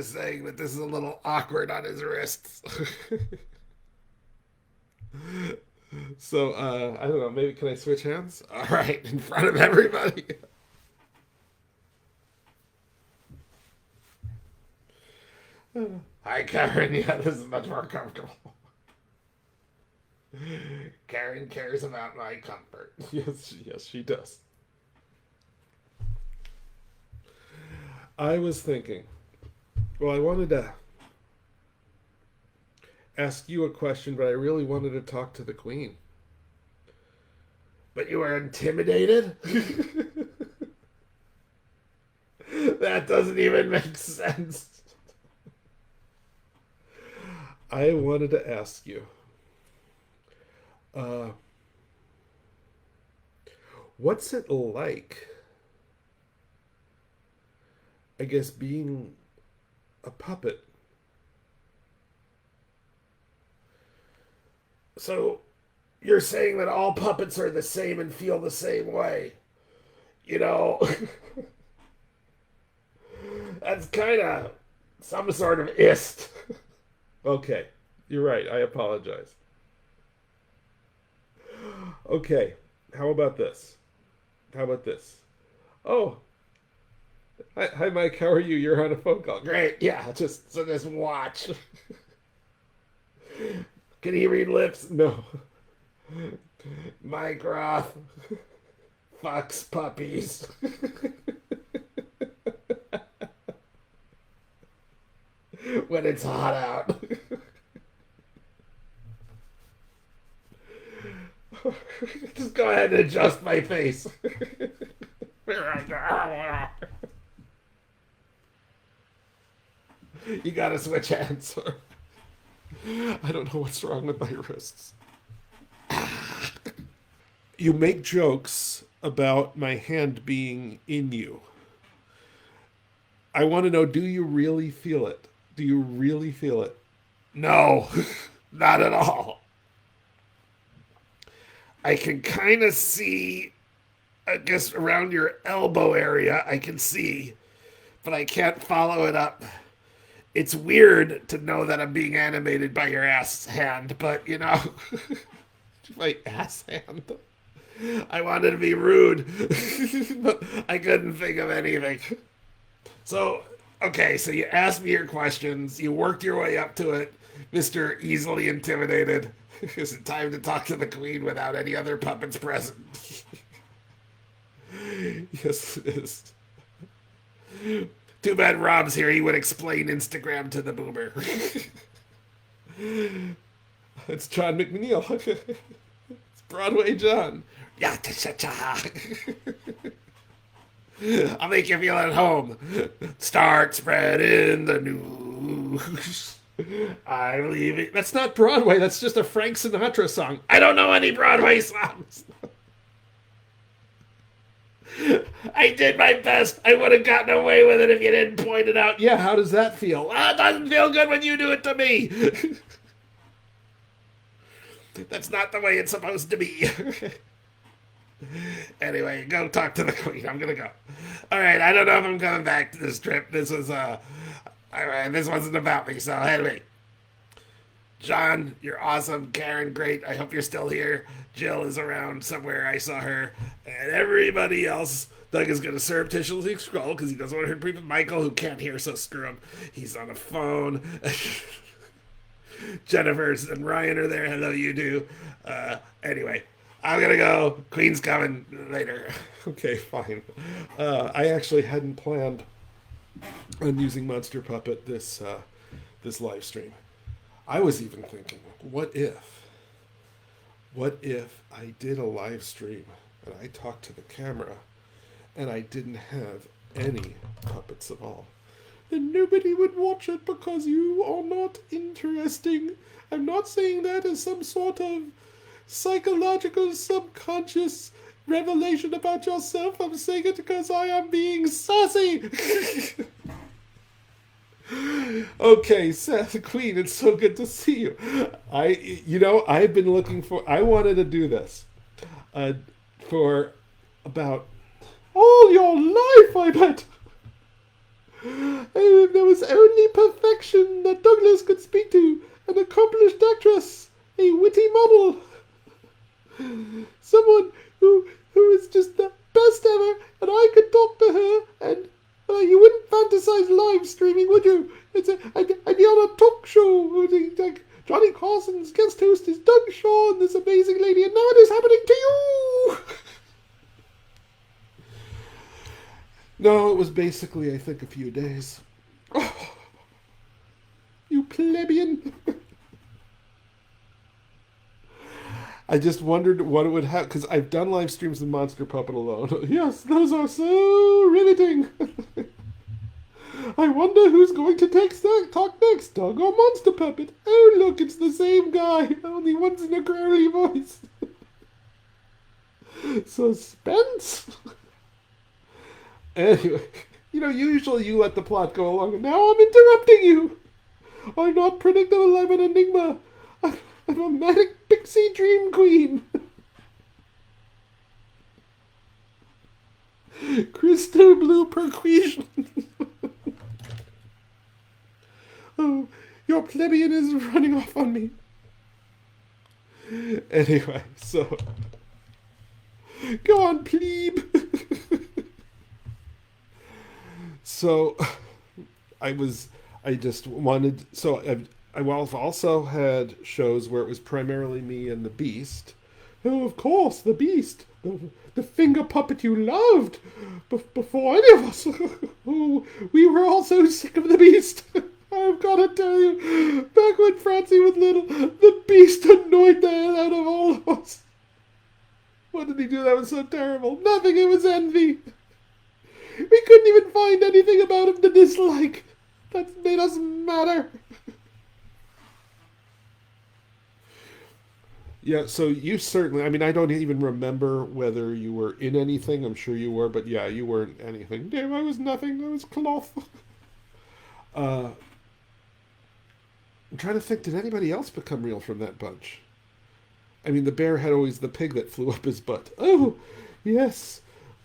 just saying that this is a little awkward on his wrists. So, I don't know, maybe can I switch hands? All right, in front of everybody. Hi, Karen. Yeah, this is much more comfortable. Karen cares about my comfort. Yes, she does. I was thinking, well, I wanted to ask you a question, but I really wanted to talk to the Queen. But you were intimidated? That doesn't even make sense. I wanted to ask you, uh, what's it like, I guess, being a puppet? So, you're saying that all puppets are the same and feel the same way? You know, that's kind of some sort of ist. Okay, you're right. I apologize. Okay, how about this? How about this? Oh, hi, Mike. How are you? You're on a phone call. Great. Yeah, just watch. Can he read lips? No. Mike Roth fucks puppies. When it's hot out. Just go ahead and adjust my face. You gotta switch hands. I don't know what's wrong with my wrists. You make jokes about my hand being in you. I want to know, do you really feel it? Do you really feel it? No, not at all. I can kind of see, I guess, around your elbow area, I can see, but I can't follow it up. It's weird to know that I'm being animated by your ass hand, but you know, my ass hand. I wanted to be rude, but I couldn't think of anything. So, okay, so you asked me your questions, you worked your way up to it, Mr. Easily Intimidated. Is it time to talk to the Queen without any other puppets present? Yes, it is. Too bad Rob's here. He would explain Instagram to the boomer. It's John McNeil. It's Broadway John. Yeah, I'll make you feel at home. Start spreading the news. I believe it. That's not Broadway. That's just a Frank Sinatra song. I don't know any Broadway songs. I did my best. I would have gotten away with it if you didn't point it out. Yeah, how does that feel? It doesn't feel good when you do it to me. That's not the way it's supposed to be. Anyway, go talk to the Queen. I'm gonna go. All right, I don't know if I'm coming back to this trip. This was all right, this wasn't about me. So anyway, John, you're awesome. Karen, great. I hope you're still here. Jill is around somewhere. I saw her, and everybody else. Doug is going to surreptitiously scroll because he doesn't want to hurt people. Michael, who can't hear, so screw him. He's on a phone. Jennifer's and Ryan are there. Hello, you do. Anyway, I'm going to go. Queen's coming later. Okay, fine. I actually hadn't planned on using Monster Puppet this live stream. I was even thinking, what if I did a live stream and I talked to the camera and I didn't have any puppets at all? Then nobody would watch it because you are not interesting. I'm not saying that as some sort of psychological subconscious revelation about yourself. I'm saying it because I am being sassy. Okay, Seth, Queen, it's so good to see you. I've been looking for. I wanted to do this for about all your life, I bet. There was only that Douglas could speak to, an accomplished actress, a witty model, someone who is just the best ever, and I could talk to her, and you wouldn't fantasize live streaming, would you? I'd be on a talk show, like Johnny Carson's guest host is Doug Shaw and this amazing lady, and now it is happening to you! No, it was basically, I think, a few days. Oh, you plebeian. I just wondered what it would have, because I've done live streams of Monster Puppet alone. Yes, those are so riveting. I wonder who's going to talk next, Doug or Monster Puppet. Oh, look, it's the same guy, only one's in a growly voice. Suspense. Anyway, usually you let the plot go along, and now I'm interrupting you. I'm not predictable, I'm an enigma. I'm a manic pixie dream queen. Crystal blue perquisition. Oh, your plebeian is running off on me. Anyway, so... Go on, plebe. So, I just wanted... So, I've also had shows where it was primarily me and the Beast. Oh, of course, the Beast. The finger puppet you loved. Before any of us. Oh, we were all so sick of the Beast. I've got to tell you, back when Francie was little, the Beast annoyed the hell out of all of us. What did he do that was so terrible? Nothing, it was envy. We couldn't even find anything about him to dislike. That's made us madder. Yeah, so you certainly, I don't even remember whether you were in anything. I'm sure you were, but yeah, you weren't anything. Damn, I was nothing. I was cloth. I'm trying to think, did anybody else become real from that bunch? The bear had always the pig that flew up his butt. Oh, yes.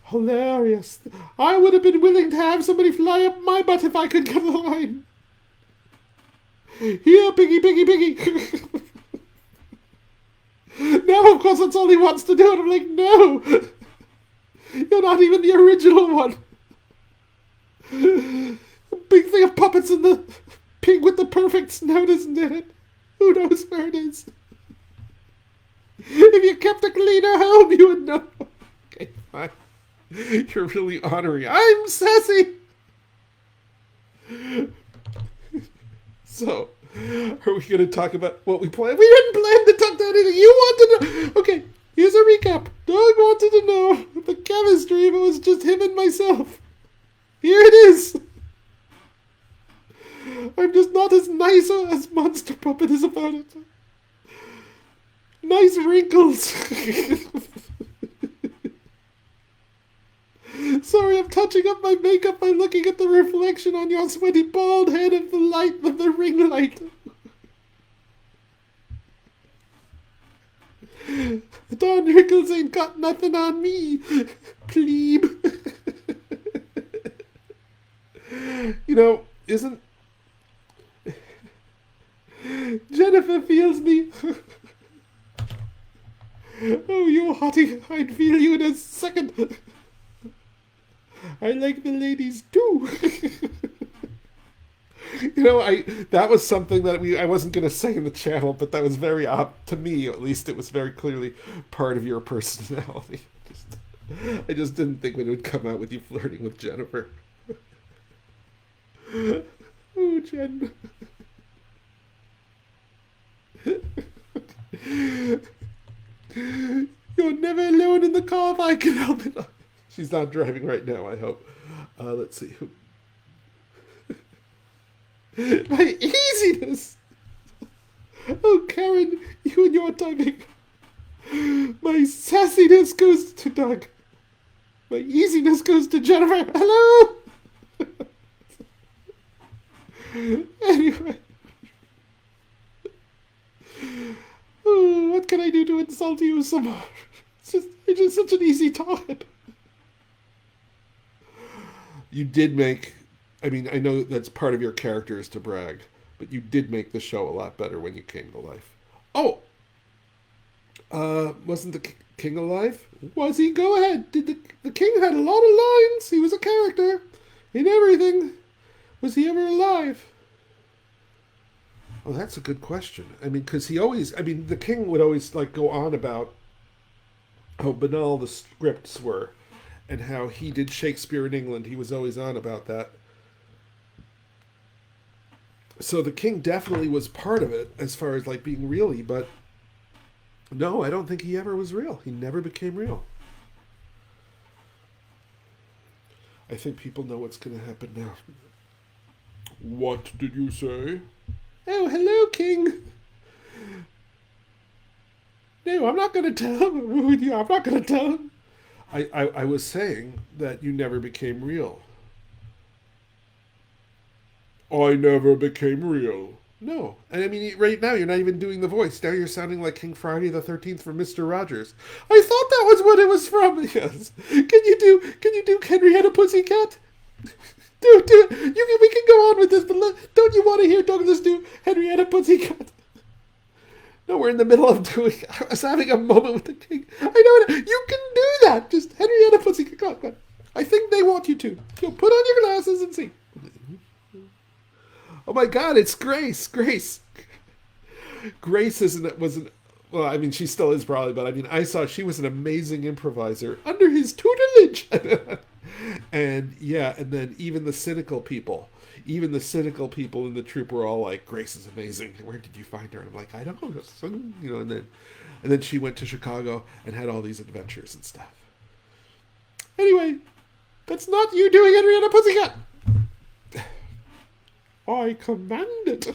Hilarious. I would have been willing to have somebody fly up my butt if I could get the line. Here, piggy, piggy, piggy. Now, of course, that's all he wants to do. And I'm like, no. You're not even the original one. A big thing of puppets and the pig with the perfect snout isn't in it. Who knows where it is? If you kept a cleaner home, you would know. Okay, fine. You're really honoring. I'm sassy. So, are we going to talk about what we planned? We didn't plan to talk about anything. You wanted to... Okay, here's a recap. Doug wanted to know the chemistry if it was just him and myself. Here it is. I'm just not as nice as Monster Puppet is about it. Nice wrinkles. Sorry, I'm touching up my makeup by looking at the reflection on your sweaty bald head of the light of the ring light. Darn wrinkles ain't got nothing on me, plebe. Isn't... Jennifer feels me. Oh, you hottie, I'd feel you in a second. I like the ladies too. That was something that I wasn't going to say in the channel, but that was very to me, at least, it was very clearly part of your personality. I just didn't think when it would come out with you flirting with Jennifer. Oh, Jen. You're never alone in the car if I can help it. She's not driving right now, I hope. Let's see. My easiness! Oh, Karen, you and your timing. My sassiness goes to Doug. My easiness goes to Jennifer. Hello! Anyway. Oh, what can I do to insult you some more? It's just such an easy target. You did make... I know that's part of your character is to brag, But you did make the show a lot better when you came to life. Oh, wasn't the king alive? Was he? Go ahead. Did the king had a lot of lines? He was a character in everything. Was he ever alive? Oh, that's a good question. I mean, because the king would always like go on about how banal the scripts were, and how he did Shakespeare in England. He was always on about that. So the king definitely was part of it as far as like being really, but no, I don't think he ever was real. He never became real. I think people know what's going to happen now. What did you say? Oh, hello, King. No, I'm not going to tell him. I'm not going to tell him. I was saying that you never became real. I never became real. No. And I mean, right now you're not even doing the voice. Now you're sounding like King Friday the 13th from Mr. Rogers. I thought that was what it was from. Yes. Can you do Henrietta Pussycat? Do we can go on with this, but don't you want to hear Douglas do Henrietta Pussycat? No, we're in the middle of doing. I was having a moment with the king. I know it. You can do that. Just Henrietta Pussycat. Come on. I think they want you to. Put on your glasses and see. Oh my God! It's Grace. Grace wasn't. Well, I mean, she still is probably, but I mean, I saw she was an amazing improviser under his tutelage. And yeah, and then even the cynical people in the troupe were all like, Grace is amazing. Where did you find her? And I'm like, I don't know. And then she went to Chicago and had all these adventures and stuff. Anyway, that's not you doing Henrietta Pussycat. I command it.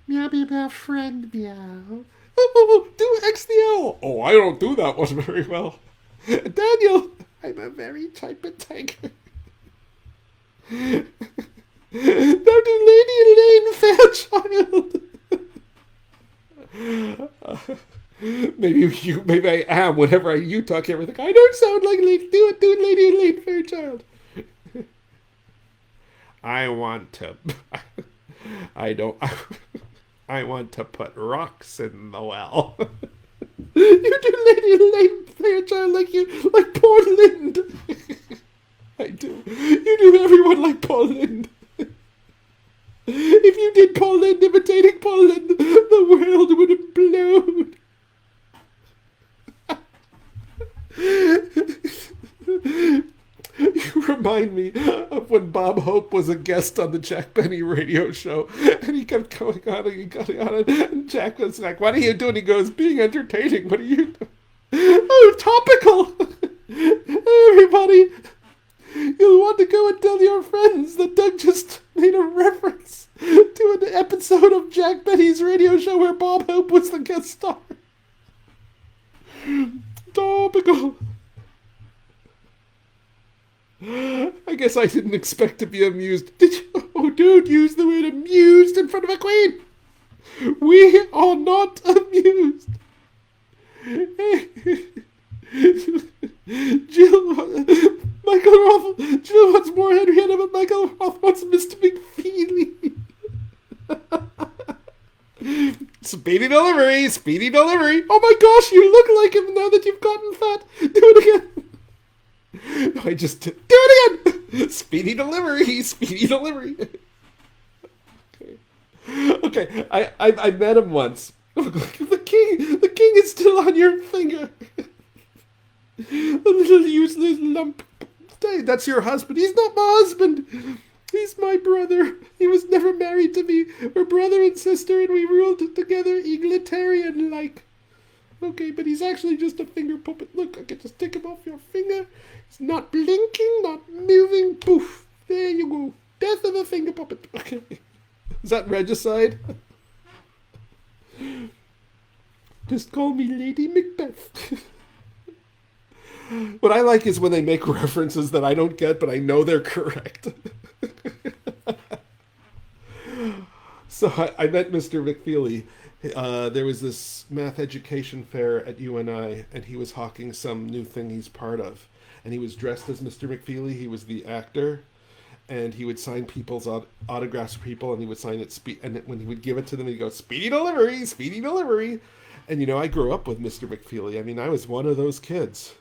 Meow, meow, meow, friend, meow. Oh, do X the L. Oh, I don't do that one very well. Daniel, I'm a very type of tiger. Now do Lady Elaine Fairchild. Maybe I am. Whenever you talk everything, I don't sound like Lady. Do it, Lady Elaine Fairchild. I want to. I don't. I want to put rocks in the well. You do Lady Elaine Fairchild like Paul Lind. I do. You do everyone like Paul Lind. If you did Paul Lind imitating Paul Lind, the world would implode. You remind me of when Bob Hope was a guest on the Jack Benny radio show, and he kept going on and Jack was like, "What are you doing?" He goes, "Being entertaining. What are you doing?" Oh, topical. Hey, everybody, you'll want to go and tell your friends that Doug just made a reference to an episode of Jack Benny's radio show where Bob Hope was the guest star. Topical. I guess I didn't expect to be amused. Did you? Oh, don't use the word amused in front of a queen. We are not amused. Jill wants more Henrietta, but Michael Roth wants Mr. McFeely. Speedy delivery. Oh my gosh, you look like him now that you've gotten fat. Do it again. No, I just do it again. Speedy delivery. Okay. I met him once. The king is still on your finger. A little useless lump. Hey, that's your husband. He's not my husband. He's my brother. He was never married to me. We're brother and sister, and we ruled together egalitarian-like. Okay, but he's actually just a finger puppet. Look, I can just take him off your finger. He's not blinking, not moving. Poof. There you go. Death of a finger puppet. Okay. Is that regicide? Just call me Lady Macbeth. What I like is when they make references that I don't get, but I know they're correct. So I met Mr. McFeely. There was this math education fair at UNI, and he was hawking some new thing he's part of. and he was dressed as Mr. McFeely. He was the actor, and he would sign people's autographs for people, and he would sign it, and when he would give it to them, he'd go, "Speedy delivery, speedy delivery." And, I grew up with Mr. McFeely. I mean, I was one of those kids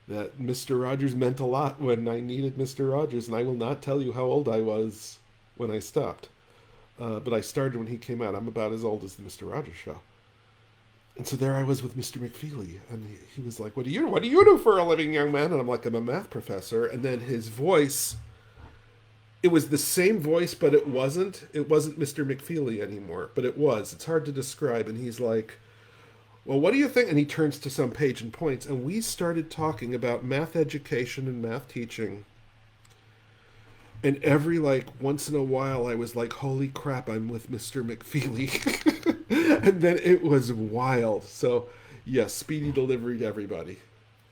that Mr. Rogers meant a lot when I needed Mr. Rogers, and I will not tell you how old I was when I stopped. But I started when he came out. I'm about as old as the Mr. Rogers Show. And so there I was with Mr. McFeely, and he was like, what do you do for a living, young man? And I'm like, I'm a math professor. And then his voice, it was the same voice, but it wasn't Mr. McFeely anymore, but it was. It's hard to describe. And he's like, well, what do you think? And he turns to some page and points, and we started talking about math education and math teaching. And every, once in a while, I was like, holy crap, I'm with Mr. McFeely. And then it was wild. So, yes, speedy delivery to everybody.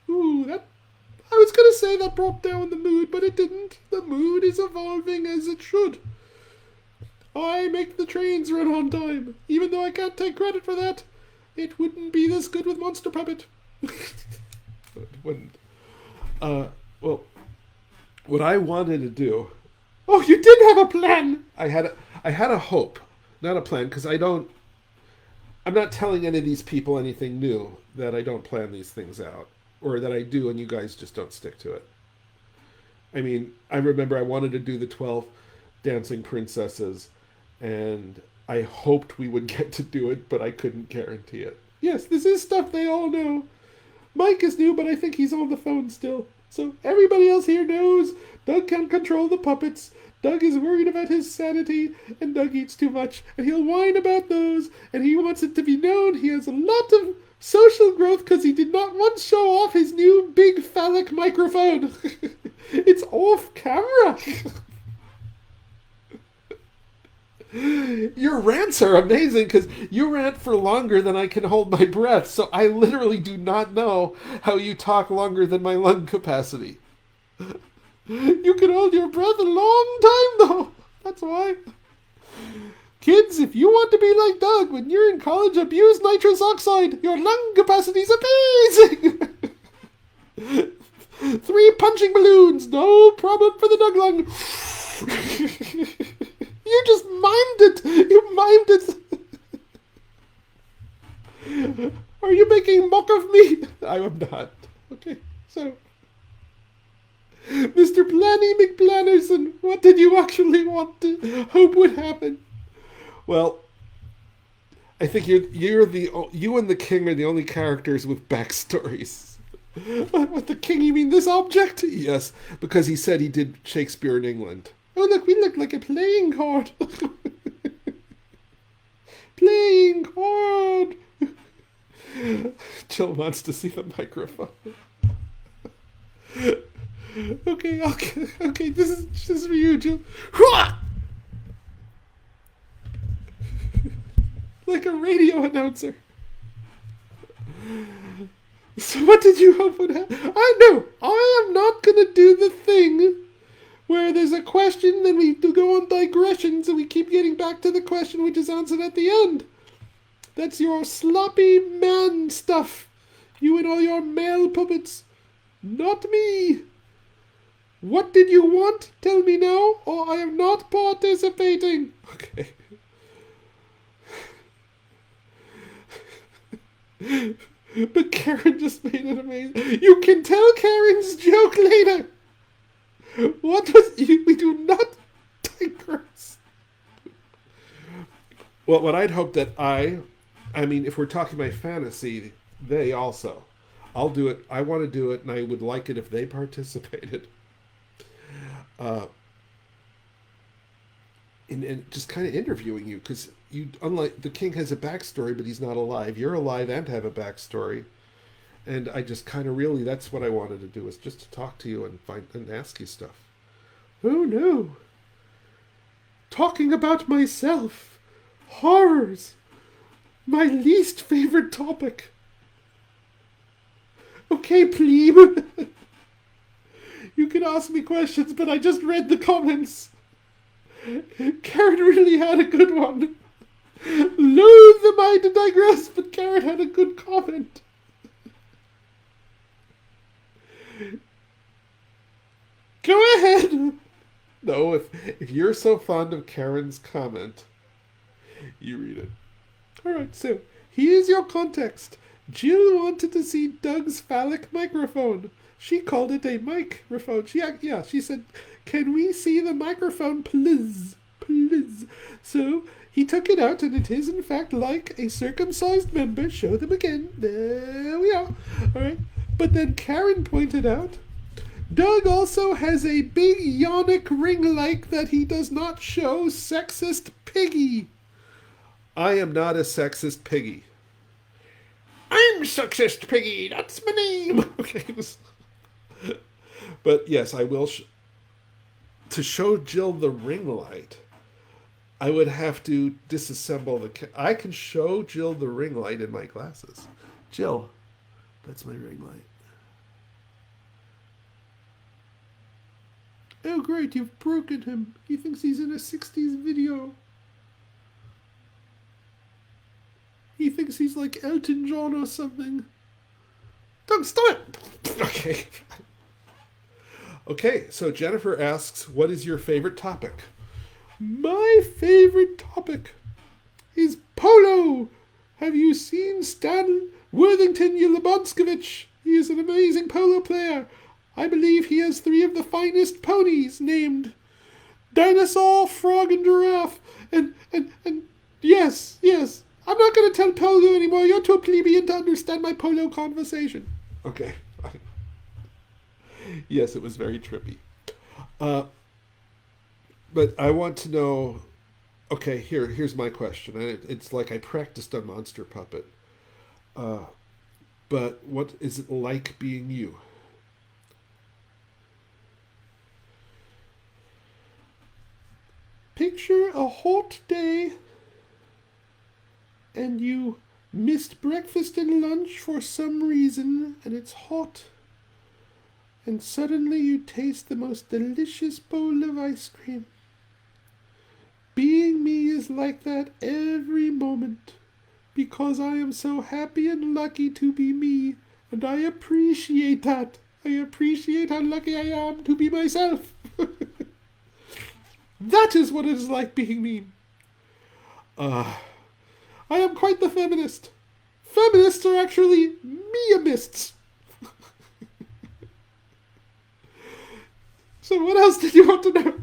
Ooh, I was going to say that brought down the mood, but it didn't. The mood is evolving as it should. I make the trains run on time, even though I can't take credit for that. It wouldn't be this good with Monster Puppet. It wouldn't. Well, what I wanted to do... Oh, you did have a plan! I had a hope, not a plan, because I'm not telling any of these people anything new, that I don't plan these things out. Or that I do and you guys just don't stick to it. I mean, I remember I wanted to do the 12 dancing princesses, and I hoped we would get to do it, but I couldn't guarantee it. Yes, this is stuff they all know. Mike is new, but I think he's on the phone still. So everybody else here knows Doug can't control the puppets. Doug is worried about his sanity, and Doug eats too much, and he'll whine about those, and he wants it to be known he has a lot of social growth because he did not once show off his new big phallic microphone. It's off camera. Your rants are amazing because you rant for longer than I can hold my breath, so I literally do not know how you talk longer than my lung capacity. You can hold your breath a long time, though. That's why. Kids, if you want to be like Doug when you're in college, abuse nitrous oxide. Your lung capacity is amazing. 3 punching balloons, no problem for the Doug lung. You just mimed it. You mimed it. Are you making mock of me? I am not. Okay, so... Mr. Planny McPlannerson, what did you actually want to hope would happen? Well, I think you and the king are the only characters with backstories. With the king, you mean this object? Yes, because he said he did Shakespeare in England. Oh, look, we look like a playing card. Playing card. Jill wants to see the microphone. Okay, this is for you, Jill. Like a radio announcer. So what did you hope would happen? I know, I am not going to do the thing where there's a question, then we go on digressions, and we keep getting back to the question which is answered at the end. That's your sloppy man stuff. You and all your male puppets. Not me. What did you want? Tell me now, or I am not participating. Okay. But Karen just made it amazing. You can tell Karen's joke later. What was you? We do not digress. Well, what I'd hope that I mean, if we're talking my fantasy, they also. I'll do it. I want to do it, and I would like it if they participated. In just kind of interviewing you, because you, unlike the king, has a backstory, but he's not alive. You're alive and have a backstory, and I just kind of really, that's what I wanted to do, is just to talk to you and ask you stuff. Oh no, talking about myself, horrors, my least favorite topic. Okay, plebe. You can ask me questions, but I just read the comments. Karen really had a good one. Loathe am I to digress, but Karen had a good comment. No, if you're so fond of Karen's comment, you read it. All right, so here's your context. Jill wanted to see Doug's phallic microphone. She called it a microphone. She said, "Can we see the microphone, please? Please." So he took it out, and it is, in fact, like a circumcised member. Show them again. There we are. All right. But then Karen pointed out, Doug also has a big yonic ring light that he does not show. Sexist piggy. I am not a sexist piggy. I'm sexist piggy. That's my name. Okay. But yes, I will. To show Jill the ring light, I would have to disassemble the. I can show Jill the ring light in my glasses. Jill, that's my ring light. Oh, great, you've broken him. He thinks he's in a 60s video. He thinks he's like Elton John or something. Don't stop it! Okay. Okay, so Jennifer asks, what is your favorite topic? My favorite topic is polo. Have you seen Stan Worthington Yelobonskovich? He is an amazing polo player. I believe he has 3 of the finest ponies named Dinosaur, Frog, and Giraffe. And yes. I'm not going to tell polo anymore. You're too plebeian to understand my polo conversation. Okay, fine. Yes, it was very trippy. But I want to know. Okay, here's my question. It's like I practiced on Monster Puppet. But what is it like being you? Picture a hot day and you missed breakfast and lunch for some reason and it's hot. And suddenly you taste the most delicious bowl of ice cream. Being me is like that every moment because I am so happy and lucky to be me, and I appreciate that. I appreciate how lucky I am to be myself. That is what it is like being me. I am quite the feminist. Feminists are actually me-amists. So what else did you want to know?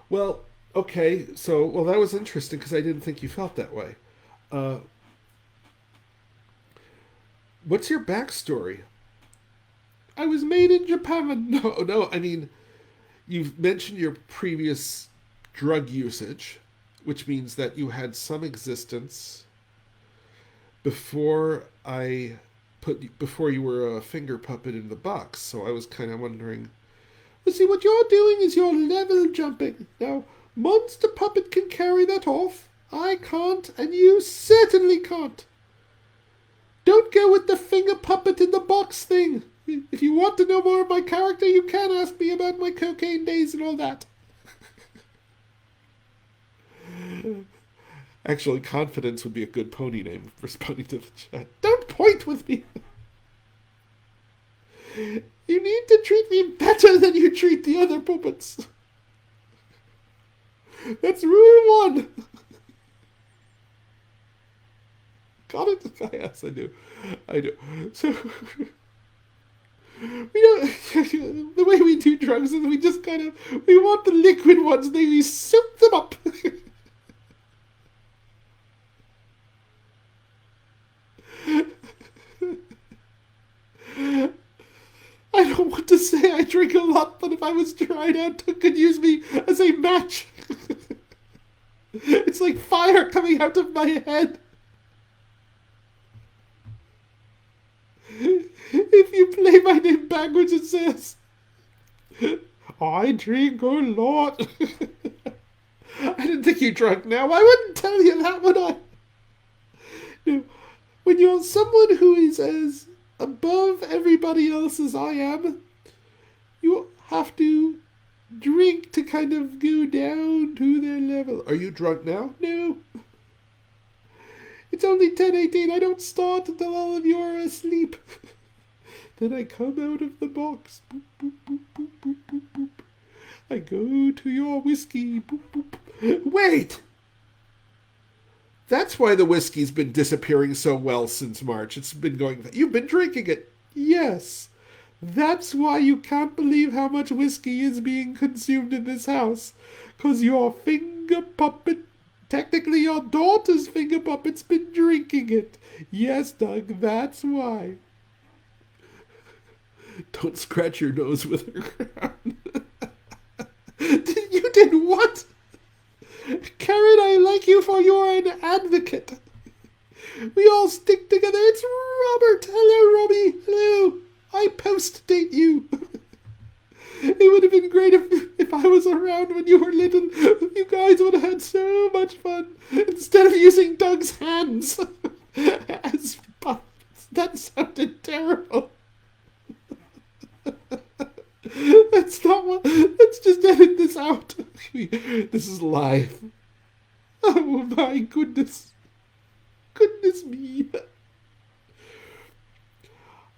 Well, okay, that was interesting because I didn't think you felt that way. What's your backstory? I was made in Japan. No, I mean, you've mentioned your previous drug usage, which means that you had some existence before you were a finger puppet in the box. So I was kind of wondering. You see, what you're doing is you're level jumping. Now, Monster Puppet can carry that off. I can't, and you certainly can't. Don't go with the finger puppet in the box thing. If you want to know more of my character, you can ask me about my cocaine days and all that. Actually, Confidence would be a good pony name, responding to the chat. Don't point with me. You need to treat me better than you treat the other puppets. That's rule 1. Got it? Yes, I do. So, we don't. The way we do drugs is we just we want the liquid ones. Then we soup them up. I don't want to say I drink a lot, but if I was dried out, Doug could use me as a match. It's like fire coming out of my head. If you play my name backwards, it says, I drink a lot. I didn't think you drunk now. I wouldn't tell you that, would I? No. When you're someone who is as above everybody else as I am, you have to drink to kind of go down to their level. Are you drunk now? No. It's only 10:18. I don't start until all of you are asleep. Then I come out of the box. Boop, boop, boop, boop, boop, boop, boop. I go to your whiskey. Boop, boop. Wait! That's why the whiskey's been disappearing so well since March. It's been going... You've been drinking it. Yes. That's why you can't believe how much whiskey is being consumed in this house. 'Cause your finger puppet, technically your daughter's finger puppet's been drinking it. Yes, Doug, that's why. Don't scratch your nose with her crown. You did what? Karen, I like you for you're an advocate. We all stick together. It's Robert. Hello, Robbie. Hello. I post-date you. It would have been great if I was around when you were little. You guys would have had so much fun. Instead of using Doug's hands as puppets. That sounded terrible. That's not what... Let's just edit this out. This is live. Oh my goodness. Goodness me.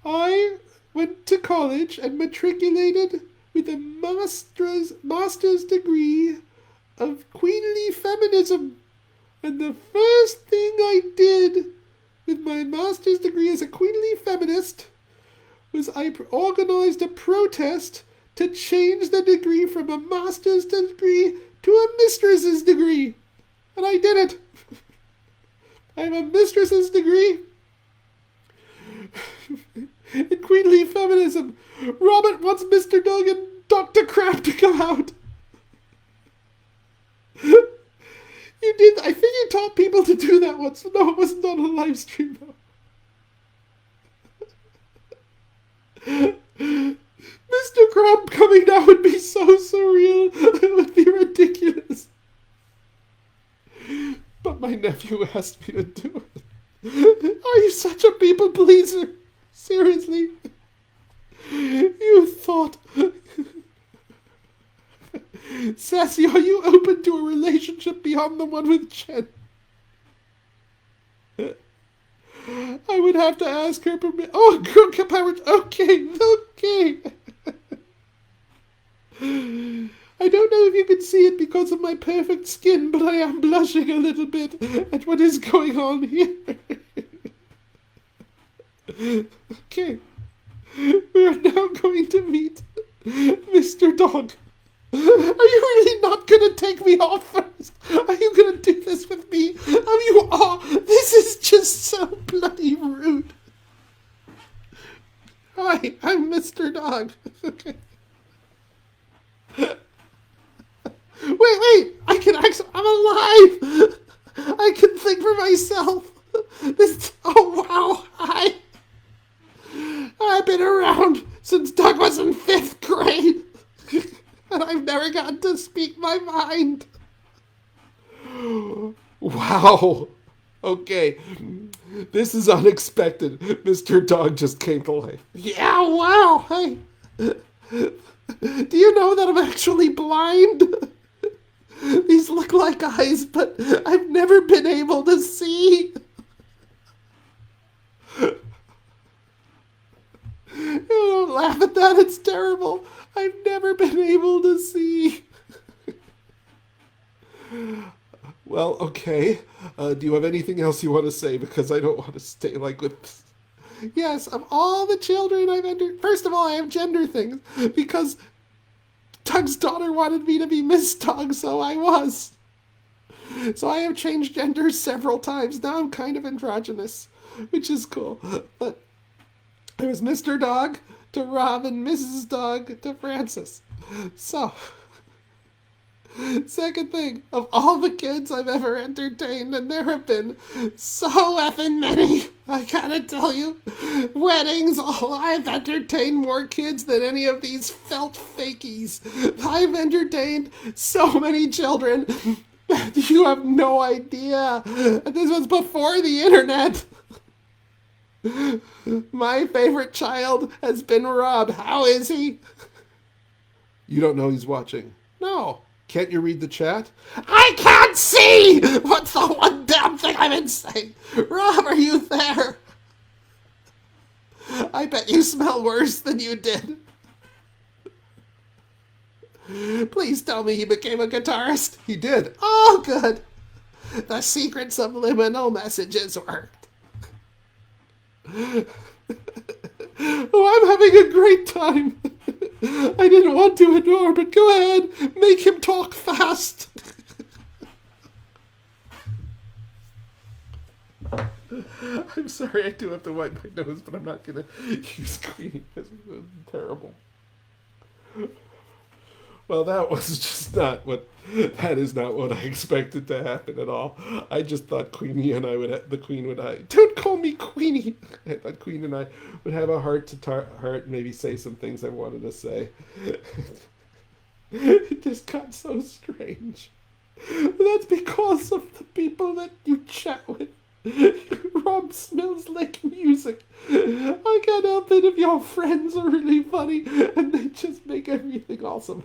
I went to college and matriculated with a master's degree of queenly feminism. And the first thing I did with my master's degree as a queenly feminist was I organized a protest to change the degree from a master's degree to a mistress's degree. And I did it. I have a mistress's degree in queenly feminism. Robert wants Mr. Doug and Dr. Crab to come out. You did. I think you taught people to do that once. No, it wasn't on a live stream though. Mr. Crab coming down would be so surreal. It would be ridiculous. But my nephew asked me to do it. Are you such a people pleaser? Seriously? You thought... Sassy, are you open to a relationship beyond the one with Jen? I would have to ask her permission. Oh, girl power. Okay. I don't know if you can see it because of my perfect skin, but I am blushing a little bit at what is going on here. Okay. We are now going to meet Mr. Dog. Are you really not going to take me off first? Are you going to do this with me? Oh, you are. This is just so bloody rude. Hi, I'm Mr. Dog. Okay. Wait, I can actually, I'm alive. I can think for myself. Oh wow, I've been around since Doug was in 5th grade. And I've never gotten to speak my mind. Wow. Okay. This is unexpected. Mr. Dog just came to life. Yeah, wow. Hey. Do you know that I'm actually blind? These look like eyes, but I've never been able to see. Don't laugh at that. It's terrible. I've never been able to see. Well, okay. Do you have anything else you want to say? Because I don't want to stay like with... Yes, of all the children I've entered... First of all, I have gender things. Because Doug's daughter wanted me to be Miss Dog, so I was. So I have changed genders several times. Now I'm kind of androgynous, which is cool. But there was Mr. Dog to Robin, Mrs. Dog to Francis. So... Second thing, of all the kids I've ever entertained, and there have been so effing many, I gotta tell you, weddings, I've entertained more kids than any of these felt fakies. I've entertained so many children, you have no idea. This was before the internet. My favorite child has been Rob. How is he? You don't know he's watching? No. Can't you read the chat? I can't see! What's the one damn thing I've been saying? Rob, are you there? I bet you smell worse than you did. Please tell me he became a guitarist. He did. Oh, good. The secret subliminal messages worked. Oh, I'm having a great time. I didn't want to ignore, but go ahead. Make him talk fast. I'm sorry, I do have to wipe my nose, but I'm not going to use Queenie because it's terrible. Well, that was just not what. That is not what I expected to happen at all. I just thought Queenie and I would. The Queen would. Don't call me Queenie. I thought Queen and I would have a heart to heart, maybe say some things I wanted to say. It just got so strange. That's because of the people that you chat with. Rob smells like music. I can't help it if your friends are really funny and they just make everything awesome.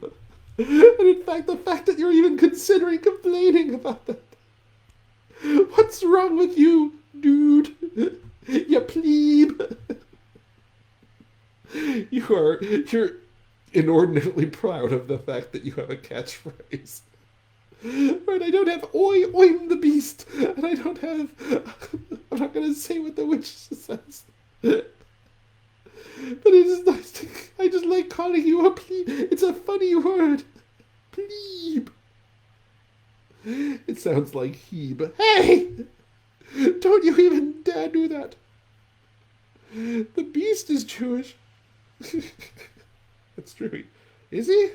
And in fact, the fact that you're even considering complaining about that. What's wrong with you, dude? You plebe. You're inordinately proud of the fact that you have a catchphrase. Right, I don't have oi, oim the beast, and I don't have, I'm not going to say what the witch says. But it is nice to, I just like calling you a plebe. It's a funny word. Plebe. It sounds like heeb. Hey! Don't you even dare do that. The beast is Jewish. That's true. Is he?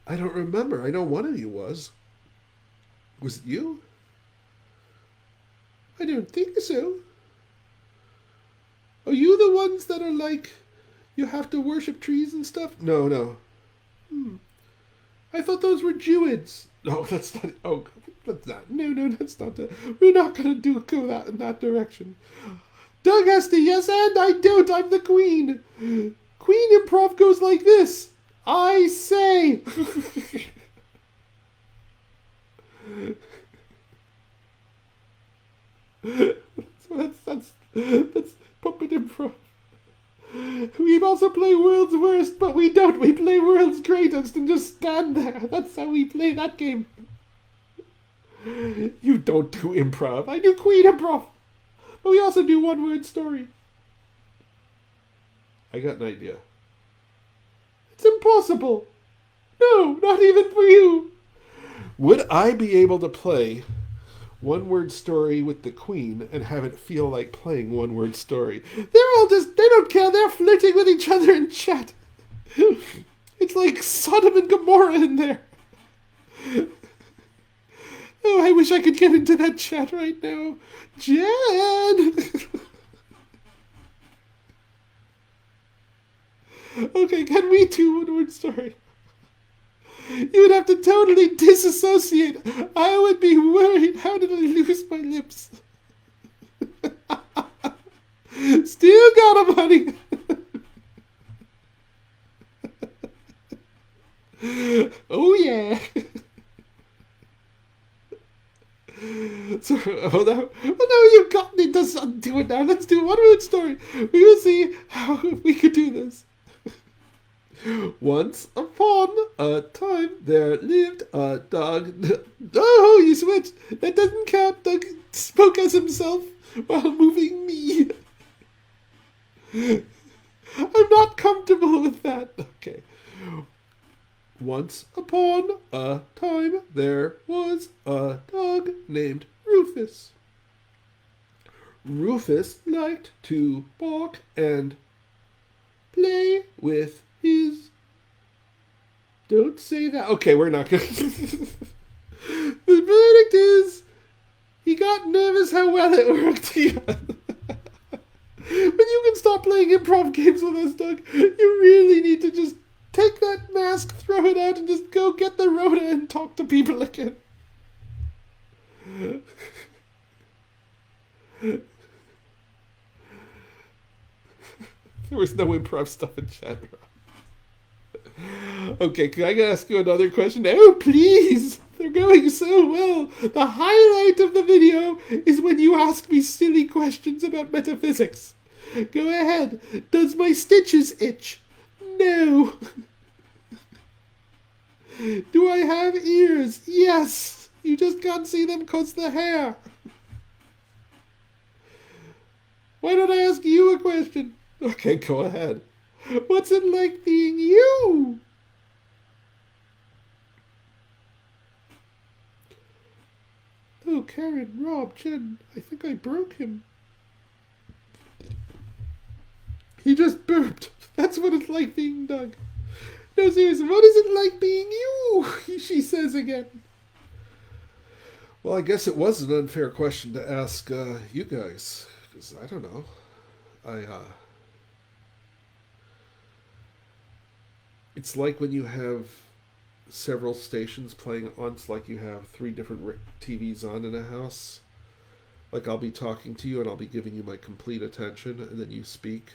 I don't remember. I know one of you was. Was it you? I don't think so. Are you the ones that are like, you have to worship trees and stuff? No. I thought those were Jewids. No, that's not. Oh, that's not. No, that's not. We're not going to go that in that direction. Doug has to yes, and I don't. I'm the queen. Queen improv goes like this. I say. that's puppet improv. We also play world's worst, but we don't. We play world's greatest and just stand there. That's how we play that game. You don't do improv. I do queen improv. But we also do one-word story. I got an idea. It's impossible. No, not even for you. Would I be able to play one-word story with the queen and have it feel like playing one-word story? They're all just, they don't care. They're flirting with each other in chat. It's like Sodom and Gomorrah in there. Oh, I wish I could get into that chat right now. Jen! Okay, can we do one-word story? You would have to totally disassociate. I would be worried. How did I lose my lips? Still got him, honey. Oh, yeah. So, now you've gotten into something to it now. Let's do one-word story. We will see how we could do this. Once upon a time, there lived a dog. Oh, you switched. That doesn't count. Doug spoke as himself while moving me. I'm not comfortable with that. Okay. Once upon a time, there was a dog named Rufus. Rufus liked to bark and play with his... Don't say that. Okay, we're not going to... The verdict is, he got nervous how well it worked. When you can stop playing improv games with us, Doug, you really need to just take that mask, throw it out, and just go get the Rona and talk to people again. There was no improv stuff in chat. Okay, can I ask you another question? Oh, please! They're going so well. The highlight of the video is when you ask me silly questions about metaphysics. Go ahead. Does my stitches itch? No. Do I have ears? Yes. You just can't see them 'cause the hair. Why don't I ask you a question? Okay, go ahead. What's it like being you? Oh, Karen, Rob, Jen, I think I broke him. He just burped. That's what it's like being Doug. No, seriously, what is it like being you? She says again. Well, I guess it was an unfair question to ask you guys, because I don't know. I It's like when you have several stations playing at once, like you have three different TVs on in a house. Like I'll be talking to you and I'll be giving you my complete attention, and then you speak,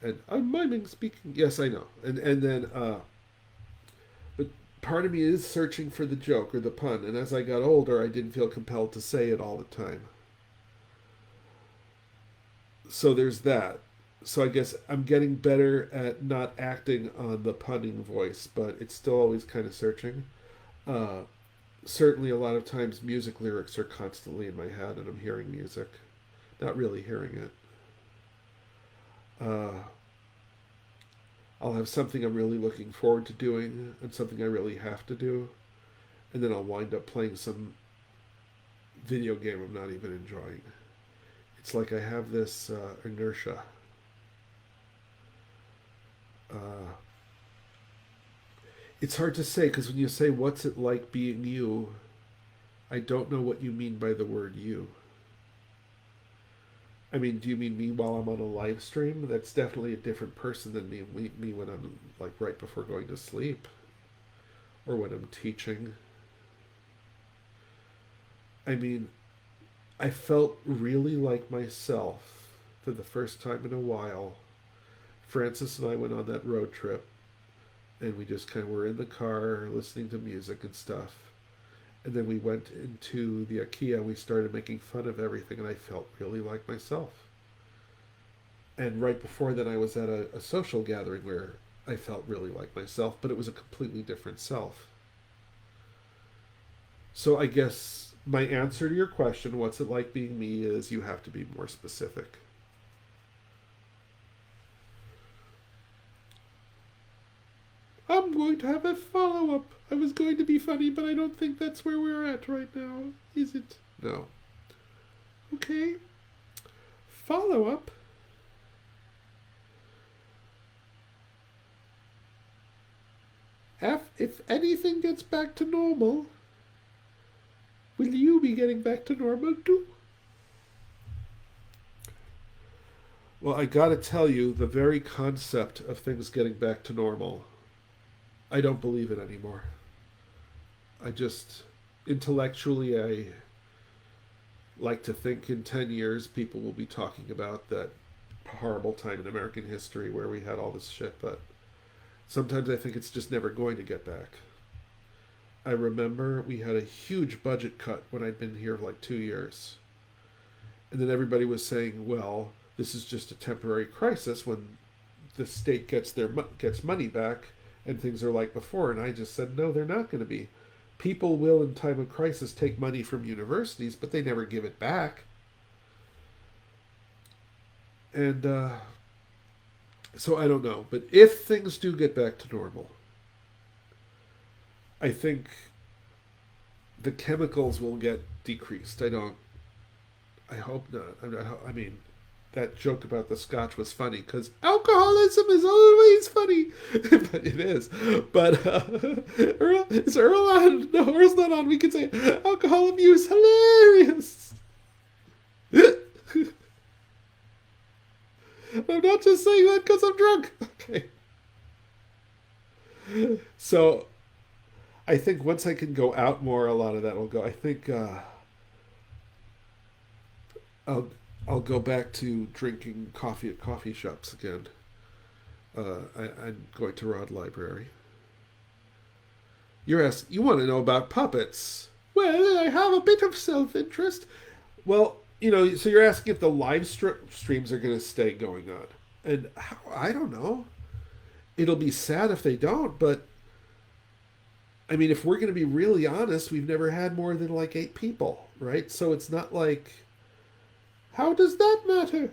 and I'm miming speaking. Yes, I know. And then but part of me is searching for the joke or the pun, and as I got older, I didn't feel compelled to say it all the time. So there's that. So I guess I'm getting better at not acting on the punning voice, but it's still always kind of searching. Uh, Certainly, a lot of times music lyrics are constantly in my head, and I'm hearing music, not really hearing it. Uh, I'll have something I'm really looking forward to doing, and something I really have to do, and then I'll wind up playing some video game I'm not even enjoying. It's like I have this inertia. Uh, it's hard to say because when you say, "What's it like being you?" I don't know what you mean by the word you. I mean, do you mean me while I'm on a live stream? That's definitely a different person than me when I'm like right before going to sleep or when I'm teaching. I mean, I felt really like myself for the first time in a while. Francis and I went on that road trip, and we just kind of were in the car listening to music and stuff. And then we went into the IKEA and we started making fun of everything, and I felt really like myself. And right before that, I was at a social gathering where I felt really like myself, but it was a completely different self. So I guess my answer to your question, what's it like being me, is you have to be more specific. I'm going to have a follow up. I was going to be funny, but I don't think that's where we're at right now, is it? No. Okay. Follow up. If anything gets back to normal, will you be getting back to normal too? Well, I gotta tell you, the very concept of things getting back to normal, I don't believe it anymore. I just, intellectually, I like to think in 10 years people will be talking about that horrible time in American history where we had all this shit, but sometimes I think it's just never going to get back. I remember we had a huge budget cut when I'd been here for like 2 years. And then everybody was saying, well, this is just a temporary crisis when the state gets money back and things are like before. And I just said, no, they're not going to be. People will, in time of crisis, take money from universities, but they never give it back. And so I don't know. But if things do get back to normal, I think the chemicals will get decreased. I hope not. I mean, that joke about the scotch was funny because alcoholism is always funny. But it is. But Earl, is Earl on? No, Earl's not on. We can say alcohol abuse, hilarious. I'm not just saying that because I'm drunk. Okay. So I think once I can go out more, a lot of that will go. I think I'll I'll go back to drinking coffee at coffee shops again. I'm going to Rod Library. You want to know about puppets? Well, I have a bit of self-interest. Well, so you're asking if the streams are going to stay going on, and I don't know. It'll be sad if they don't, but I mean, if we're going to be really honest, we've never had more than like 8 people, right? So it's not like, how does that matter?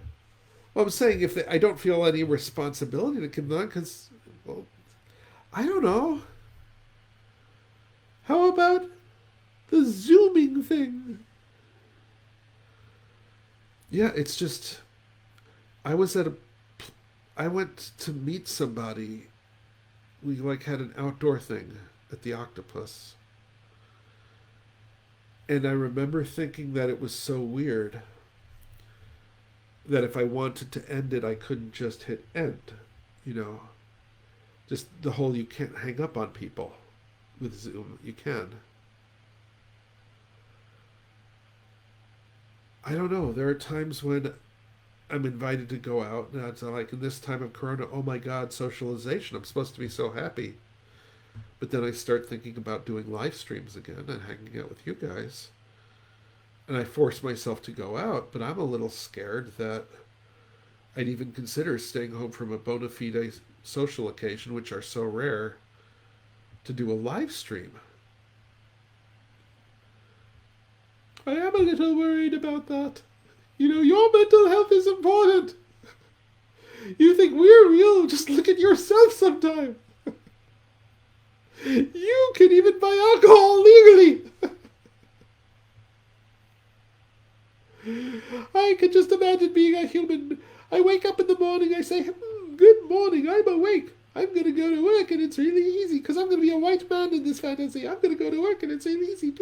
Well, I'm saying if they, I don't feel any responsibility to come on because, well, I don't know. How about the zooming thing? Yeah, it's just I was at a I went to meet somebody. We like had an outdoor thing at the Octopus. And I remember thinking that it was so weird that if I wanted to end it, I couldn't just hit end. You know, just the whole you can't hang up on people with Zoom. You can. I don't know. There are times when I'm invited to go out, and it's like in this time of Corona, oh my God, socialization. I'm supposed to be so happy. But then I start thinking about doing live streams again and hanging out with you guys. And I force myself to go out, but I'm a little scared that I'd even consider staying home from a bona fide social occasion, which are so rare, to do a live stream. I am a little worried about that. You know, your mental health is important. You think we're real? Just look at yourself sometime. You can even buy alcohol legally. I can just imagine being a human. I wake up in the morning, I say, good morning, I'm awake. I'm going to go to work and it's really easy because I'm going to be a white man in this fantasy. I'm going to go to work and it's really easy. And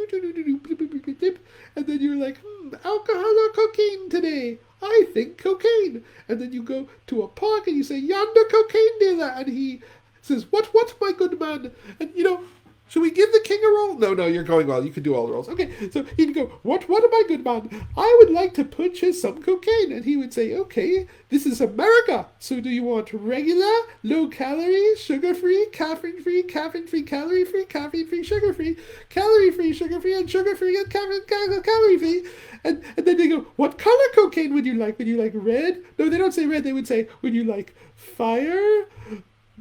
then you're like, alcohol or cocaine today? I think cocaine. And then you go to a park and you say, yonder cocaine dealer. And he says, what, my good man? And, you know, should we give the king a roll? No, you're going well. You can do all the rolls. Okay, so he'd go, what, my good man? I would like to purchase some cocaine. And he would say, okay, this is America. So do you want regular, low-calorie, sugar-free, caffeine-free, caffeine-free, calorie-free, caffeine-free, sugar-free, calorie-free, sugar-free, and sugar-free, and calorie-free? And then they go, what color cocaine would you like? Would you like red? No, they don't say red. They would say, would you like fire?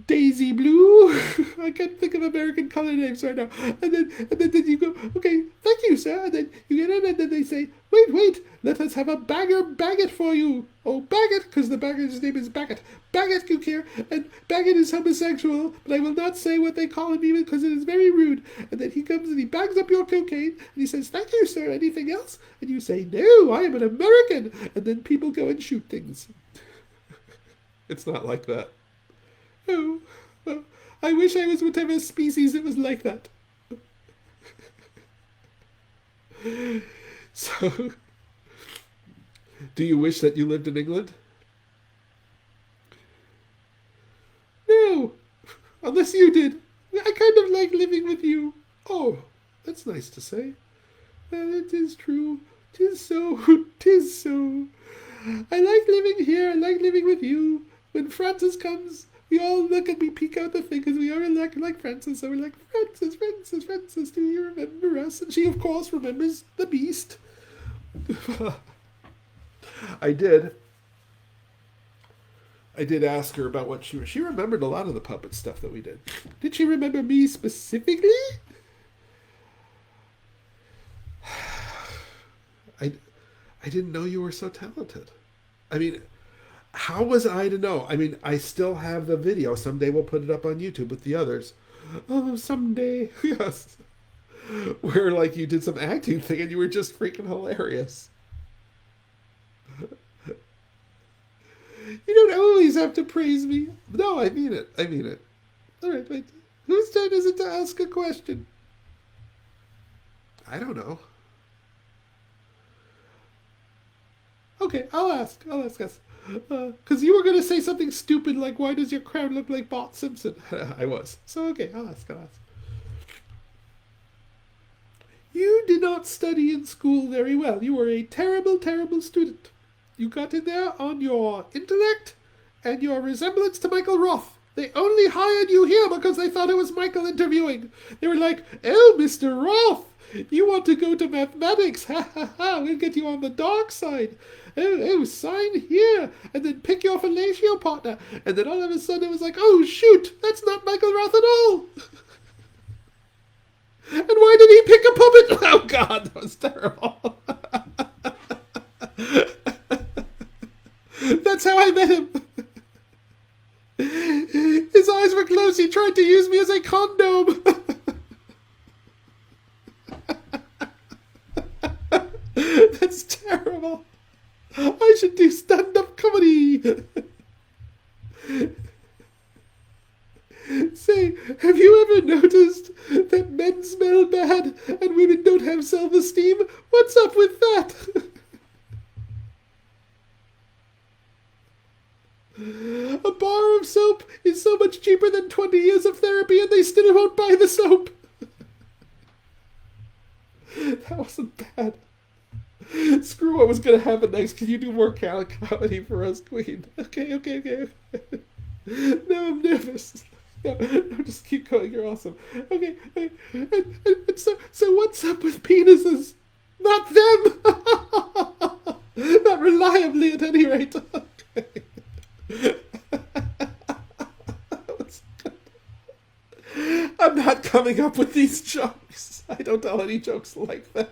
Daisy blue. I can't think of American color names right now. And then you go, okay, thank you, sir. And then you get in, and then they say, wait, let us have a bagger Baggett for you. Oh, Baggett, because the bagger's name is Baggett. Baggett Cook and Baggett is homosexual, but I will not say what they call him even because it is very rude. And then he comes and he bags up your cocaine, and he says, thank you, sir. Anything else? And you say, no, I am an American. And then people go and shoot things. It's not like that. Oh, I wish I was whatever species it was like that. So, do you wish that you lived in England? No, unless you did. I kind of like living with you. Oh, that's nice to say. Well, it is true. 'Tis so, 'tis so. I like living here. I like living with you. When Francis comes, we all look and we peek out the thing because we are like Francis. So we're like, Francis, do you remember us? And she, of course, remembers the beast. I did ask her about what she remembered a lot of the puppet stuff that we did. Did she remember me specifically? I didn't know you were so talented. I mean, how was I to know? I mean, I still have the video. Someday we'll put it up on YouTube with the others. Oh, someday. Yes. Where, like, you did some acting thing and you were just freaking hilarious. You don't always have to praise me. No, I mean it. All right, wait. Whose turn is it to ask a question? I don't know. Okay, I'll ask us. Because you were going to say something stupid like, why does your crown look like Bart Simpson? I was. So, okay, I'll ask. You did not study in school very well. You were a terrible, terrible student. You got in there on your intellect and your resemblance to Michael Roth. They only hired you here because they thought it was Michael interviewing. They were like, oh, Mr. Roth, you want to go to mathematics? Ha, ha, ha, we'll get you on the dark side. Oh, sign here, and then pick your fellatio partner. And then all of a sudden it was like, oh, shoot, that's not Michael Roth at all. God, that was terrible. That's how I met him. His eyes were closed. He tried to use me as a condom. That's terrible. I should do stand-up comedy. Say, have you ever noticed that men smell bad and women don't have self-esteem? What's up with that? A bar of soap is so much cheaper than 20 years of therapy and they still won't buy the soap. That wasn't bad. Screw what was going to happen next. Can you do more comedy for us, Queen? Okay. No, I'm nervous. No, just keep going. You're awesome. Okay. And so what's up with penises? Not them! Not reliably, at any rate. Okay. I'm not coming up with these jokes. I don't tell any jokes like that.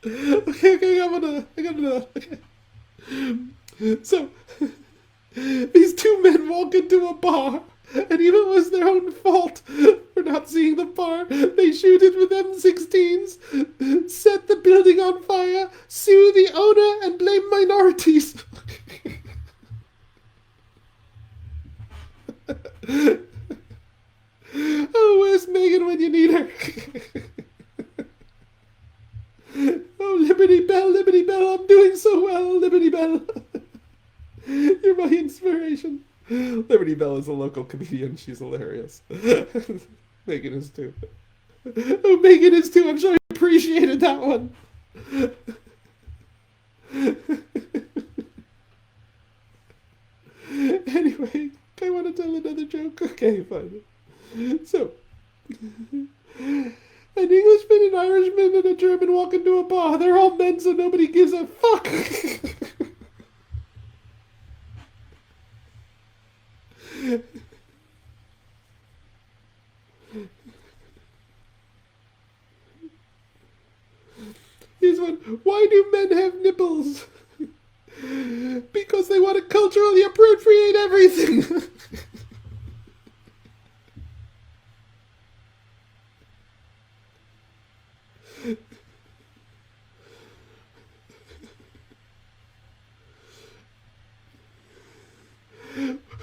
Okay, I got another. Okay. So, these two men walk into a bar, and even it was their own fault for not seeing the bar, they shoot it with M16s, set the building on fire, sue the owner, and blame minorities. Oh, where's Megan when you need her? Oh, Liberty Bell, I'm doing so well, Liberty Bell. You're my inspiration. Liberty Bell is a local comedian. She's hilarious. Megan is too. Oh, Megan is too. I'm sure I appreciated that one. Anyway, I want to tell another joke. Okay, fine. So, an Englishman, an Irishman, and a German walk into a bar. They're all men, so nobody gives a fuck. Here's one. Why do men have nipples? Because they want to culturally appropriate everything.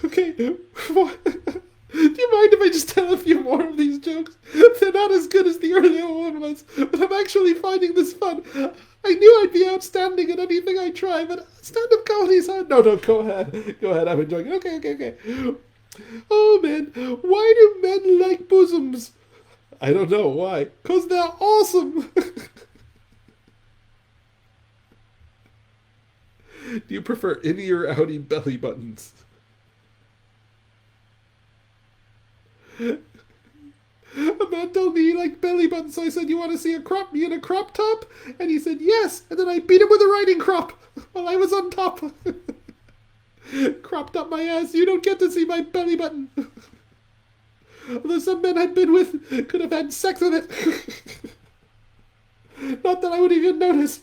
Okay, do you mind if I just tell a few more of these jokes? They're not as good as the earlier one was, but I'm actually finding this fun. I knew I'd be outstanding at anything I try, but stand-up comedy's hard. No, go ahead. Go ahead, I'm enjoying it. Okay. Oh, man, why do men like bosoms? I don't know why. 'Cause they're awesome. Do you prefer innie or outie belly buttons? A man told me he liked belly buttons, so I said, you want to see me in a crop top? And he said, yes. And then I beat him with a riding crop while I was on top. Cropped up my ass. You don't get to see my belly button. Although some men I'd been with could have had sex with it. Not that I would even notice.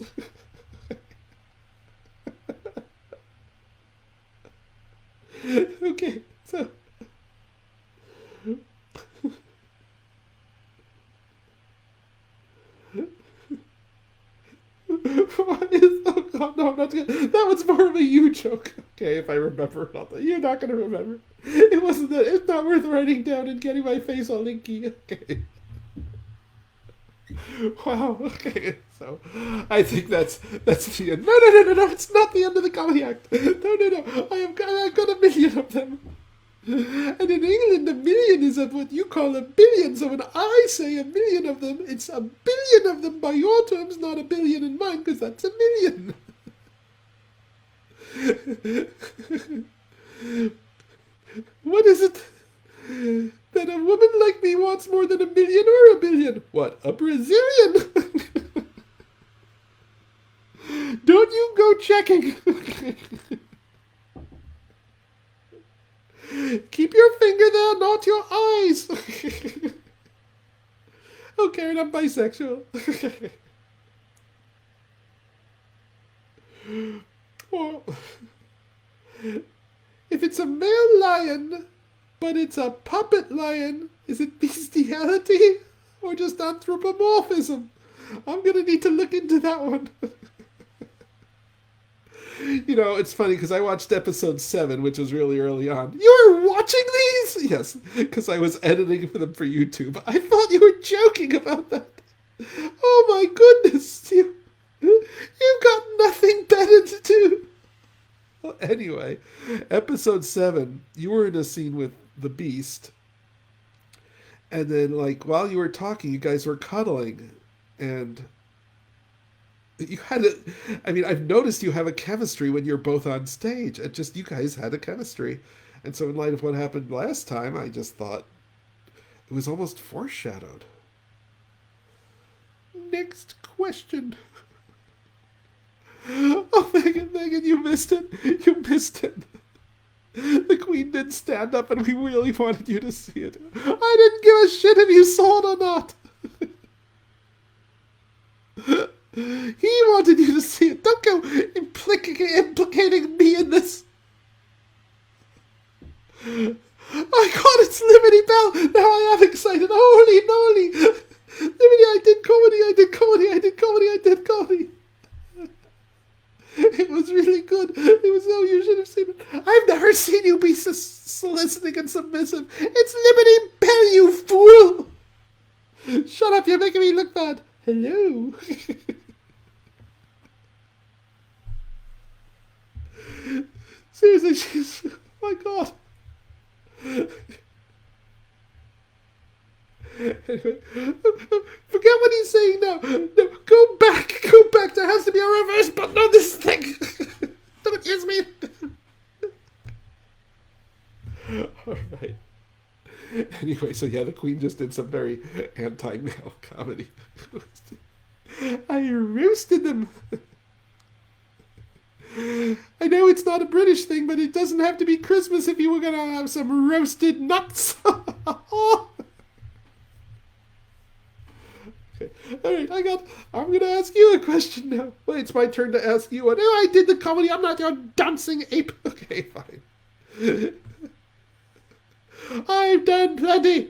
Okay, so... Oh God, no, I'm not gonna. That was more of a you joke. Okay, if I remember, you're not gonna remember. It wasn't that. It's not worth writing down and getting my face all linky. Okay. Wow. Okay. So, I think that's the end. No. It's not the end of the comedy act. No. I've got a million of them. And in England, a million is of what you call a billion. So when I say a million of them, it's a billion of them by your terms, not a billion in mine, because that's a million. What is it that a woman like me wants more than a million or a billion? What, a Brazilian? Don't you go checking. Keep your finger there, not your eyes. Oh, Karen, I'm bisexual. Well, if it's a male lion, but it's a puppet lion, is it bestiality or just anthropomorphism? I'm gonna need to look into that one. You know, it's funny because I watched episode 7, which was really early on. You were watching these? Yes, because I was editing for them for YouTube. I thought you were joking about that. Oh my goodness, you've got nothing better to do. Well, anyway, episode 7, you were in a scene with the Beast, and then like while you were talking, you guys were cuddling, and you had a, I mean, I've noticed you have a chemistry when you're both on stage. It just, you guys had a chemistry. And so in light of what happened last time, I just thought it was almost foreshadowed. Next question. Oh, Megan, you missed it. You missed it. The Queen did stand up and we really wanted you to see it. I didn't give a shit if you saw it or not. He wanted you to see it. Don't go implicating me in this. My God, it's Liberty Bell. Now I am excited. Holy moly. Liberty, I did comedy. It was really good. It was, oh, you should have seen it. I've never seen you be so soliciting and submissive. It's Liberty Bell, you fool. Shut up, you're making me look bad. Hello. Seriously, she's... Oh my God. Anyway, forget what he's saying now. No, go back. There has to be a reverse button on this thing. Don't use me. All right. Anyway, so yeah, the Queen just did some very anti-male comedy. I roasted them. I know it's not a British thing, but it doesn't have to be Christmas if you were going to have some roasted nuts. Okay. All right, I'm going to ask you a question now. Wait, it's my turn to ask you one. Oh, I did the comedy. I'm not your dancing ape. Okay, fine. I've done plenty.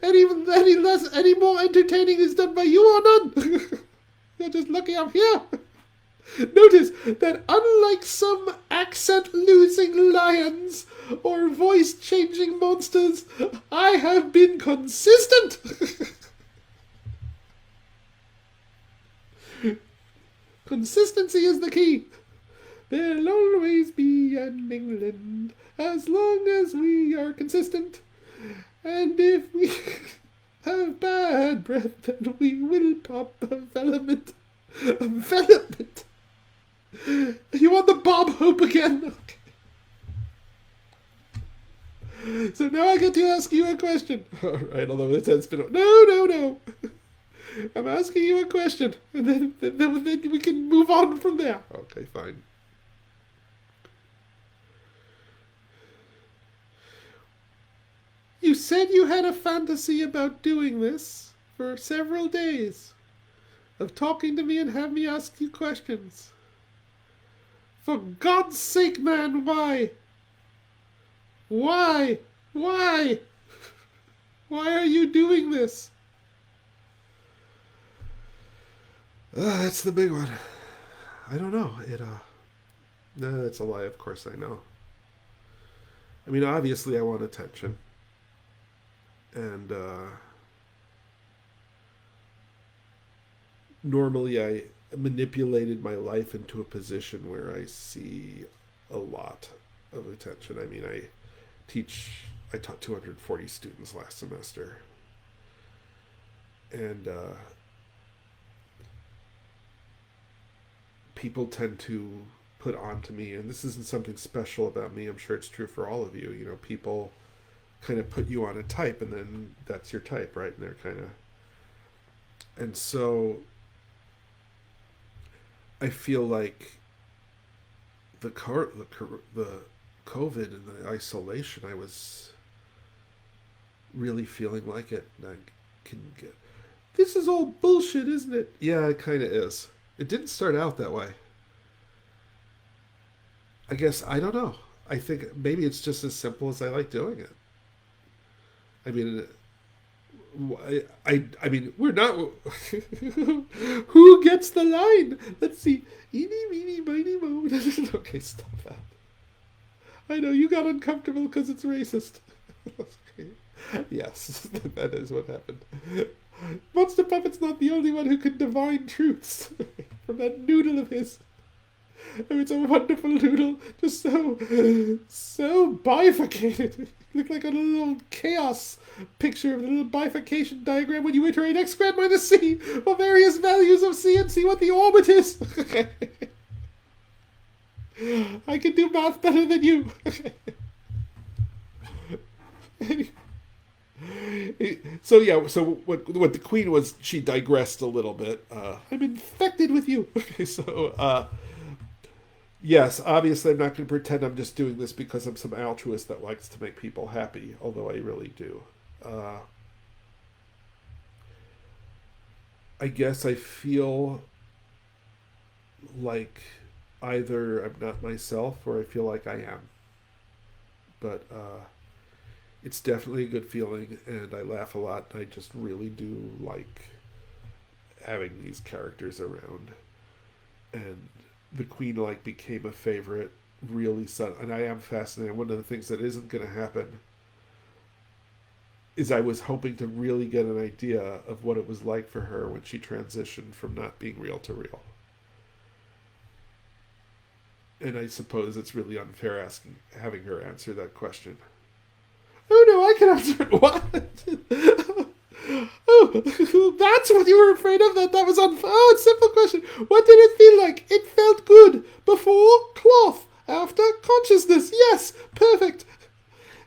Any more entertaining is done by you or none. You're just lucky I'm here. Notice that unlike some accent-losing lions or voice-changing monsters, I have been consistent. Consistency is the key. There'll always be an England as long as we are consistent. And if we have bad breath, then we will pop a veliment. A veliment. You want the Bob Hope again? Okay. So now I get to ask you a question. All right, although this has been... No. I'm asking you a question, and then we can move on from there. Okay, fine. You said you had a fantasy about doing this for several days, of talking to me and have me ask you questions. For God's sake, man, why? Why? Why are you doing this? That's the big one. I don't know. No, that's a lie, of course I know. I mean, obviously I want attention. And, normally I manipulated my life into a position where I see a lot of attention. I mean, I taught 240 students last semester. And, people tend to put onto me, and this isn't something special about me, I'm sure it's true for all of you, you know, people kind of put you on a type, and then that's your type, right? And they're kind of... And so I feel like the COVID and the isolation, I was really feeling like it. Can get. This is all bullshit, isn't it? Yeah, it kind of is. It didn't start out that way. I guess I don't know. I think maybe it's just as simple as I like doing it. I mean, I mean, we're not. Who gets the line? Let's see. Eeny, meeny, miny, mo. Okay, stop that. I know you got uncomfortable because it's racist. Yes, that is what happened. Monster Puppet's not the only one who can divine truths from that noodle of his. Oh, it's a wonderful noodle, just so bifurcated. You look like a little chaos picture of a little bifurcation diagram when you iterate x squared minus c for various values of c and see what the orbit is. I can do math better than you. So yeah, so what the queen was, she digressed a little bit. I'm infected with you. Okay, so yes, obviously I'm not going to pretend I'm just doing this because I'm some altruist that likes to make people happy, although I really do. I guess I feel like either I'm not myself or I feel like I am. But it's definitely a good feeling, and I laugh a lot. And I just really do like having these characters around. And the Queen like became a favorite really sudden, and I am fascinated. One of the things that isn't going to happen is I was hoping to really get an idea of what it was like for her when she transitioned from not being real to real. And I suppose it's really unfair having her answer that question. Oh no, I can answer it. What? Oh, that's what you were afraid of? That was unfair. Oh, it's a simple question. What did it feel like? It felt good. Before, cloth. After, consciousness. Yes, perfect.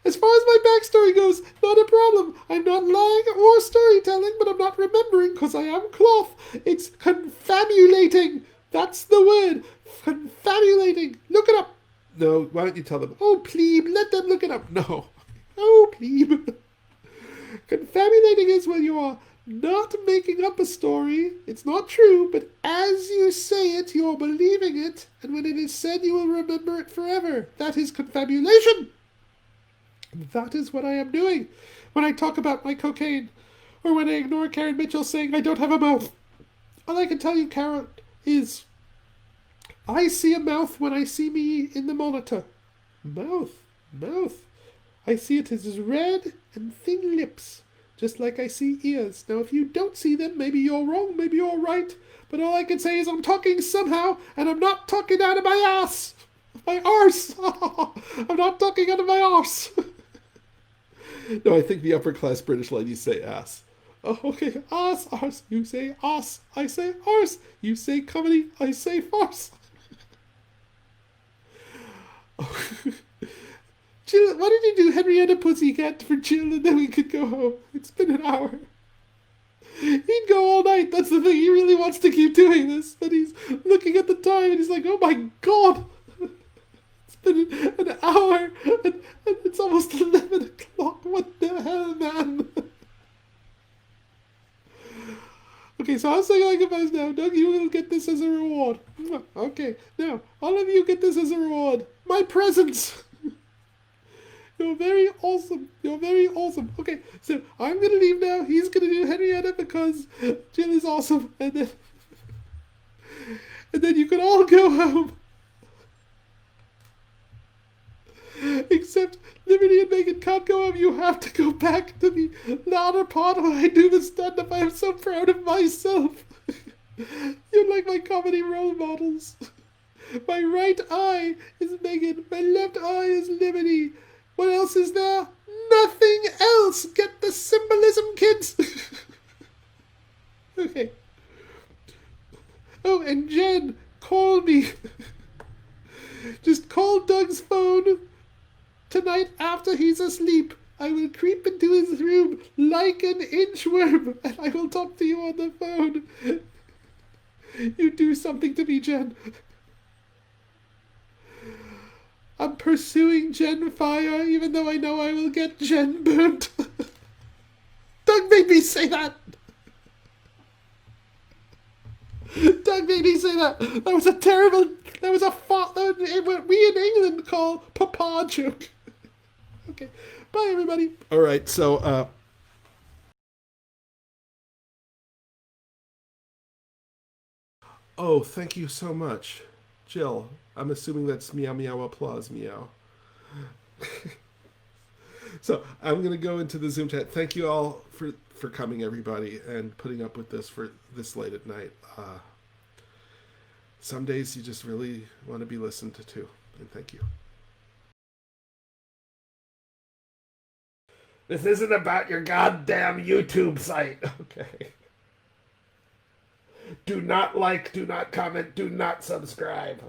As far as my backstory goes, not a problem. I'm not lying or storytelling, but I'm not remembering because I am cloth. It's confabulating. That's the word. Confabulating. Look it up. No, why don't you tell them? Oh, plebe, let them look it up. No. Oh, plebe. Confabulating is when you are not making up a story. It's not true, but as you say it, you're believing it, and when it is said, you will remember it forever. That is confabulation. That is what I am doing when I talk about my cocaine, or when I ignore Karen Mitchell saying I don't have a mouth. All I can tell you, Karen, is I see a mouth when I see me in the monitor. Mouth. I see it as red and thin lips, just like I see ears. Now, if you don't see them, maybe you're wrong, maybe you're right, but all I can say is I'm talking somehow, and I'm not talking out of my ass. My arse. I'm not talking out of my arse. No, I think the upper class British ladies say ass. Oh, okay. Ass, arse. You say ass. I say arse. You say comedy. I say farce. Oh. Jill, why did you do Henrietta Pussycat for Jill and then we could go home? It's been an hour. He'd go all night. That's the thing. He really wants to keep doing this. But he's looking at the time and he's like, oh my God. It's been an hour and it's almost 11 o'clock. What the hell, man? Okay, so I'll say my goodbyes now. Doug, you will get this as a reward. Okay, now, all of you get this as a reward. My presents. You're very awesome. You're very awesome. Okay, so I'm going to leave now. He's going to do Henrietta because Jill is awesome. And then you can all go home. Except Liberty and Megan can't go home. You have to go back to the latter part where I do the stand-up. I am so proud of myself. You're like my comedy role models. My right eye is Megan. My left eye is Liberty. What else is there? Nothing else. Get the symbolism, kids. Okay. Oh, and Jen, call me. Just call Doug's phone tonight after he's asleep. I will creep into his room like an inchworm, and I will talk to you on the phone. You do something to me, Jen. I'm pursuing Jen Fire, even though I know I will get Jen burnt. Doug made me say that. Doug made me say that. That was a terrible. That was a fought. That was what we in England call papa joke. Okay. Bye, everybody. All right. So, oh, thank you so much, Jill. I'm assuming that's meow meow applause meow. So I'm gonna go into the Zoom chat. Thank you all for coming, everybody, and putting up with this for this late at night. Some days you just really want to be listened to, and thank you. This isn't about your goddamn YouTube site. Okay. Do not like, do not comment, do not subscribe.